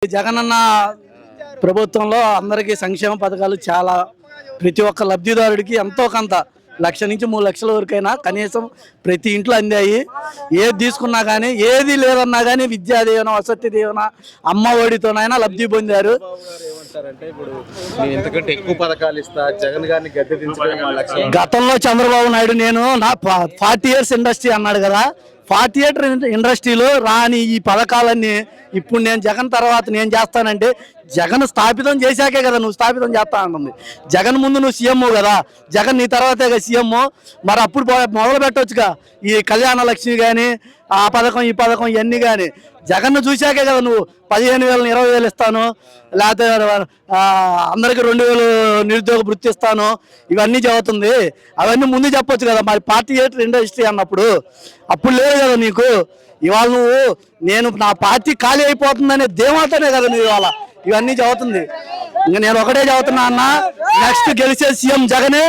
జగనన్న ప్రభుత్వంలో అందరికీ సంక్షేమ పథకాలు చాలా ప్రతి ఒక్క లబ్ధిదారుడికి ఎంతో కొంత 1,00,000 నుంచి 3 లక్షల వరకైనా కనీసం ప్రతి ఇంట్లో అందాయి. ఏది తీసుకున్నా కానీ ఏది లేదన్నా కానీ విద్యా దీవెన, వసతి దీవెన, అమ్మ ఒడితోనైనా లబ్ధి పొందారు. గతంలో చంద్రబాబు నాయుడు నేను నా 40 years ఇండస్ట్రీ అన్నాడు కదా, 40 years ఇండస్ట్రీలో రాని ఈ పథకాలన్నీ ఇప్పుడు నేను జగన్ తర్వాత నేను చేస్తానంటే జగన్ స్థాపితం చేశాకే కదా నువ్వు స్థాపితం చేస్తా అంటుంది. జగన్ ముందు నువ్వు సీఎం కదా, జగన్ నీ తర్వాతే కదా సీఎం. మరి అప్పుడు మొదలు పెట్టవచ్చుగా ఈ కళ్యాణ లక్ష్మి కానీ ఆ పథకం ఈ పథకం ఇవన్నీ కానీ జగన్ను చూశాకే కదా నువ్వు 15,000 20,000 ఇస్తాను, లేకపోతే అందరికి 2,000 నిరుద్యోగ వృత్తి ఇస్తాను ఇవన్నీ చెబుతుంది. అవన్నీ ముందు చెప్పొచ్చు కదా. మరి 40 years ఇండస్ట్రీ అన్నప్పుడు అప్పుడు లేదు కదా నీకు. ఇవాళ నువ్వు నేను నా పార్టీ ఖాళీ అయిపోతుందనే ధీమాతోనే కదా నువ్వు ఇవాళ ఇవన్నీ చదువుతుంది. ఇంకా నేను ఒకటే చదువుతున్నా అన్న, నెక్స్ట్ గెలిచే సీఎం జగనే.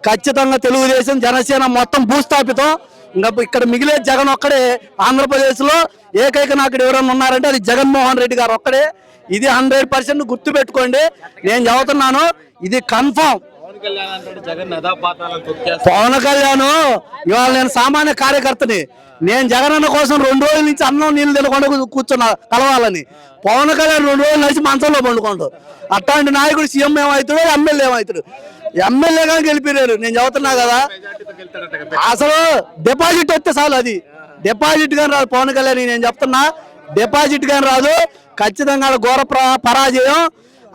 ఖచ్చితంగా తెలుగుదేశం జనసేన మొత్తం భూస్థాపితం. ఇంకా ఇక్కడ మిగిలే జగన్ ఒక్కడే. ఆంధ్రప్రదేశ్లో ఏకైక నాయకుడు ఎవరైనా ఉన్నారంటే అది జగన్మోహన్ రెడ్డి గారు ఒక్కడే. ఇది 100% గుర్తు పెట్టుకోండి. నేను చదువుతున్నాను, ఇది కన్ఫామ్. పవన్ కళ్యాణ్ ఇవాళ నేను సామాన్య కార్యకర్తని. నేను జగనన్న కోసం 2 రోజుల నుంచి అన్నం నీళ్ళు తినకుండా కూర్చున్నా కలవాలని. పవన్ కళ్యాణ్ 2 రోజులు నడిచి మంచంలో పండుకోండు. అట్లాంటి నాయకుడు సీఎం ఏమవుతాడు, ఎమ్మెల్యే ఏమవుతాడు. ఎమ్మెల్యేగా గెలిపినారు. నేను చదువుతున్నా కదా, అసలు డిపాజిట్ వస్తే చాలు. అది డిపాజిట్ కానీ రాదు పవన్ కళ్యాణ్. నేను చెప్తున్నా డిపాజిట్ కానీ రాదు. ఖచ్చితంగా ఘోర పరాజయం.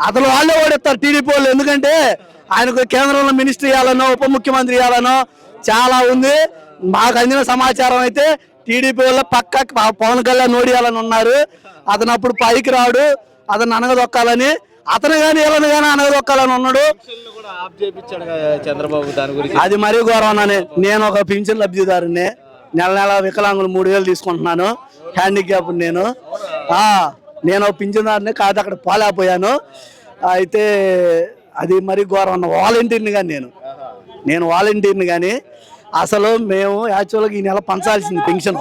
అసలు వాళ్ళే ఓడిస్తారు టీడీపీ వాళ్ళు. ఎందుకంటే ఆయనకు కేంద్రంలో మినిస్ట్రీ ఇవ్వాలనో ఉప ముఖ్యమంత్రి ఇవ్వాలనో చాలా ఉంది. మాకు అందిన సమాచారం అయితే టీడీపీ వాళ్ళు పక్క పవన్ కళ్యాణ్ ఓడియాలని ఉన్నారు. అతను అప్పుడు పైకి రాడు, అతను అనగదొక్కాలని, అతను కానీ ఎవరిని కానీ అనగదొక్కాలని ఉన్నాడు. అది మరీ గౌరవనే. నేను ఒక పింఛన్ లబ్ధిదారుని, నెల వికలాంగులు 3,000 తీసుకుంటున్నాను. హ్యాండిక్యాప్ నేను పింఛన్దారుని కాదు, అక్కడ పోలేకపోయాను. అయితే అది మరీ గౌరవం. వాలంటీర్ని కానీ నేను వాలంటీర్ని కానీ అసలు మేము యాక్చువల్గా ఈ నెల పంచాల్సింది పెన్షన్.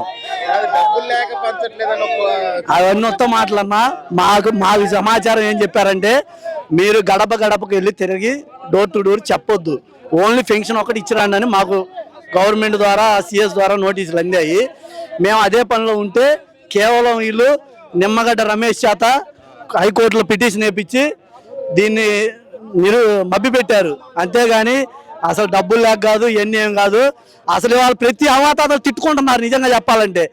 అవన్నీ మొత్తం మాటలన్నా. మాకు సమాచారం ఏం చెప్పారంటే మీరు గడప గడపకు వెళ్ళి తిరిగి డోర్ టు డోర్ చెప్పొద్దు, ఓన్లీ పెన్షన్ ఒకటి ఇచ్చిరండి అని మాకు గవర్నమెంట్ ద్వారా సిఎస్ ద్వారా నోటీసులు అందాయి. మేము అదే పనిలో ఉంటే కేవలం వీళ్ళు నిమ్మగడ్డ రమేష్ చేత హైకోర్టులో పిటిషన్ వేయించి దీన్ని మభ్యపెట్టారు. అంతేగాని అసలు డబ్బులు లేక కాదు, ఇవన్నీ ఏం కాదు. అసలు వాళ్ళు ప్రతి అవాతాతలు తిట్టుకుంటున్నారు. నిజంగా చెప్పాలంటే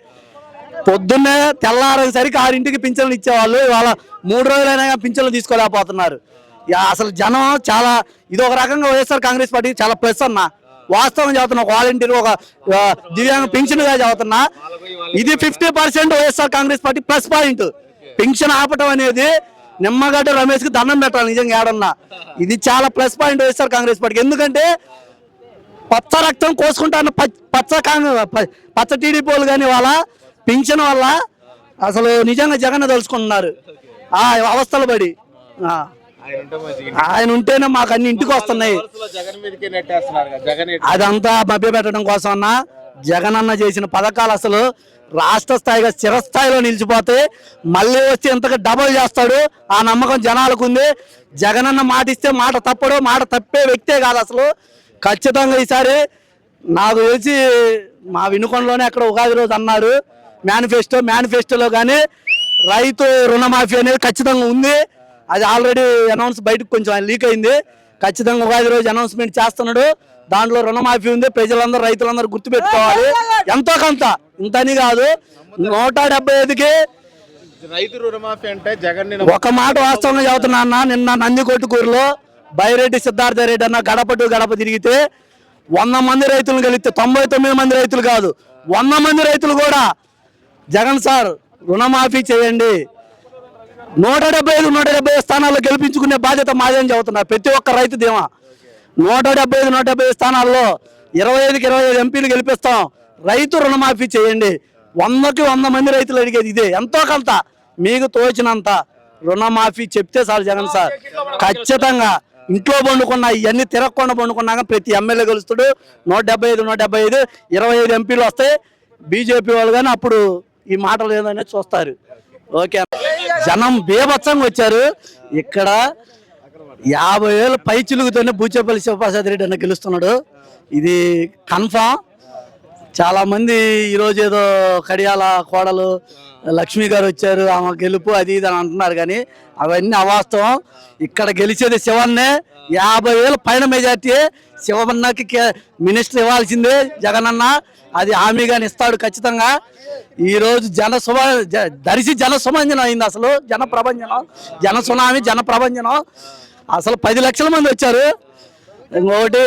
పొద్దున్నే తెల్లారేసరికి 6 పింఛన్లు ఇచ్చేవాళ్ళు ఇవాళ 3 రోజులైనా పింఛన్లు తీసుకోలేకపోతున్నారు. అసలు జనం చాలా ఇది ఒక రకంగా వైఎస్ఆర్ కాంగ్రెస్ పార్టీ చాలా ప్లస్ అన్న. వాస్తవం చదువుతున్నా, ఒక వాలంటీర్ ఒక దివ్యాంగ పెన్షన్గా చదువుతున్నా. ఇది 50% YSR Congress party plus point. Pension ఆపటం అనేది నిమ్మగడ్డ రమేష్ కి దండం పెట్టాలి నిజంగా ఏడన్నా. ఇది చాలా ప్లస్ పాయింట్ వైఎస్ఆర్ కాంగ్రెస్ పార్టీకి. ఎందుకంటే పచ్చ రక్తం కోసుకుంటాను పచ్చ టీడీపీ వాళ్ళు కానీ వాళ్ళ పెన్షన్ వల్ల అసలు నిజంగా జగన్ తలుచుకుంటున్నారు ఆ అవస్థలు పడి. ఆయన ఉంటేనే మాకు అన్ని ఇంటికి వస్తున్నాయి. అదంతా మభ్య పెట్టడం కోసం అన్న. జగన్ అన్న చేసిన పథకాలు అసలు రాష్ట్ర స్థాయిగా చిరస్థాయిలో నిలిచిపోతే మళ్ళీ వచ్చి ఎంతగా డబల్ చేస్తాడు ఆ నమ్మకం జనాలకు ఉంది. జగనన్న మాట ఇస్తే మాట తప్పడు, మాట తప్పే వ్యక్తే కాదు అసలు. ఖచ్చితంగా ఈసారి నాకు తెలిసి మా వినుకొండలోనే అక్కడ ఉగాది రోజు అన్నారు మేనిఫెస్టోలో కానీ రైతు రుణమాఫీ అనేది ఖచ్చితంగా ఉంది. అది ఆల్రెడీ అనౌన్స్ బయటకు కొంచెం లీక్ అయింది. ఖచ్చితంగా ఉగాది రోజు అనౌన్స్మెంట్ చేస్తున్నాడు. దాంట్లో రుణమాఫీ ఉంది. ప్రజలందరూ రైతులందరూ గుర్తుపెట్టుకోవాలి. ఎంతో కొంత ఇంతని కాదు. 175కి రైతు రుణమాఫీ అంటే జగన్ ఒక మాట వాస్తవంగా చదువుతున్నా అన్న. నిన్న నందికొట్టుకూరులో బైరెడ్డి సిద్ధార్థ రెడ్డి అన్న గడప టు గడప తిరిగితే 100 మంది రైతులను కలిగితే 99 మంది రైతులు కాదు 100 మంది రైతులు కూడా జగన్ సార్ రుణమాఫీ చేయండి, 175 స్థానాల్లో గెలిపించుకునే బాధ్యత మాదేని చదువుతున్నారు ప్రతి ఒక్క రైతు ధీమా. 175 స్థానాల్లో 25కి 25 ఎంపీలు గెలిపిస్తాం. రైతు రుణమాఫీ చేయండి. 100కి 100 మంది రైతులు అడిగేది ఇదే. ఎంతో కొంత మీకు తోచినంత రుణమాఫీ చెప్తే సార్ జగన్ సార్ ఖచ్చితంగా ఇంట్లో పండుకున్న ఇవన్నీ తిరగకుండా పండుకున్నాక ప్రతి ఎమ్మెల్యే గెలుస్తాడు. 175 25 ఎంపీలు వస్తాయి. బీజేపీ వాళ్ళు కానీ అప్పుడు ఈ మాటలు ఏదైనా చూస్తారు. ఓకే జనం బేభత్సంగా వచ్చారు. ఇక్కడ 50,000 పై చిలుగుతోనే బూచేపల్లి శివప్రసాద్ రెడ్డి అన్న గెలుస్తున్నాడు. ఇది కన్ఫామ్. చాలా మంది ఈరోజు ఏదో కడియాల కోడలు లక్ష్మి గారు వచ్చారు, ఆమె గెలుపు అది ఇది అని అంటున్నారు, కానీ అవన్నీ అవాస్తవం. ఇక్కడ గెలిచేది శివన్నే. 50,000 పైన మెజార్టీ. శివన్నకి మినిస్టర్ ఇవ్వాల్సిందే జగనన్న, అది హామీగాని ఇస్తాడు ఖచ్చితంగా. ఈరోజు దర్శి జన సుమంజనం అయింది. అసలు జన ప్రభంజనం, జన సునామీ, జన ప్రభంజనం. అసలు 10 లక్షల మంది వచ్చారు. ఇంకొకటి